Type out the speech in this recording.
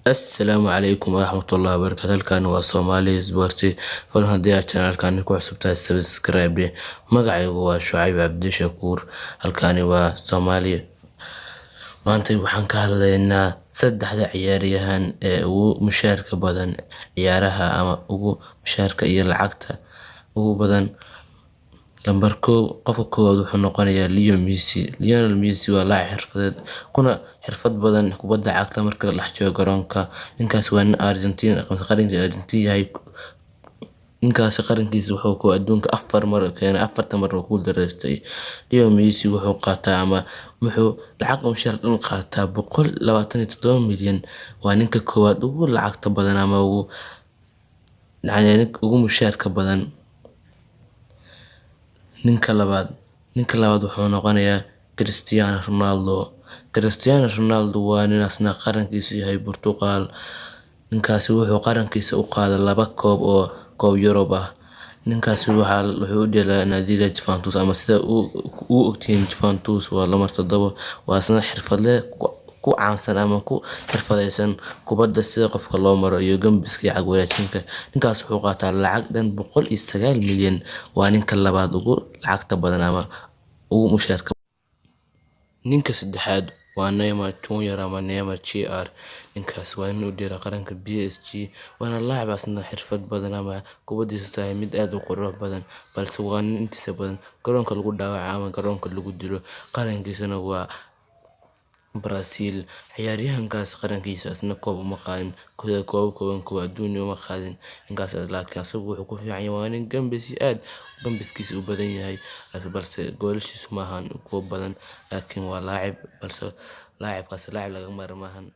Assalaamu calaykum waraxmatullaahi wabarakaatuh. Halkan waa Somali Sports. Fadlan haddii aad channelkan ku cusub tahay subscribe. Magacaygu waa Shucayb Cabdi Shakuur. Halkani waa Somali. Maanta waxaan ka hadlaynaa saddexda ciyaaryahan ee ugu mushaarka badan ciyaaraha ama ugu mushaarka iyo lacagta ugu badan. Lambar 1 qofka koowaad wuxuu noqonayaa Lionel Messi waa laacib xirfadeed kuna xirfad badan kubadda cagta marka la dhex joogo garoonka. Ninkaas waa nin Argentina qaranka Argentina yahay. Ninkaas qarankiisa wuxuu ku adduunka 4 mar keenay 4 mar ku guuleystay. Lionel Messi wuxuu qaataa ama wuxuu lacag mushaar dhan qaataa 127 milyan. Waa ninka koowaad ugu lacagta badan ama ugu mushaarka badan. Ninka labaad wuxuu noqonayaa Cristiano Ronaldo waa nin asna qarankiisa yahay Portugal. Ninkaas wuxuu qarankiisa u qaaday 2 koob Yurub ah. Ninkaas wuxuu u dheelaa naadiga Juventus ama sida uu ogtiin Juventus waa lambar 7. waa asna xirfadle ku caansan ama ku xirfadeysan kubadda sida qofka loo maro iyo gambiska iyo cag wareejinta. Ninkaas wuxuu qaataa lacag dhan 109 milyan. waa ninka labaad ugu lacagta badan ama ugu mushaarka. Ninka saddexaad waa Neymar Jr ama Neymar Jr. Ninkaas waa nin u dheela qaranka PSG. waana laacib asna xirfad badan ama kubadiisu tahay mid aad u qurux badan, balse waa nin intiisa badan garoonka lagu dhaawaco ama garoonka lagu dilo. qarankiisana waa Brazil. ciyaaryahankaas qarankiisa asna koob uma qaadin kuwa adduunyo uma qaadin. Ninkaas laakiin asagu wuxuu ku fiican yahay waa nin gambiskiisa u badan yahay, balse goolashiisu maahan kuwa badan. laakiin waa laacib balse laacibkaas laacib laga maarmaan.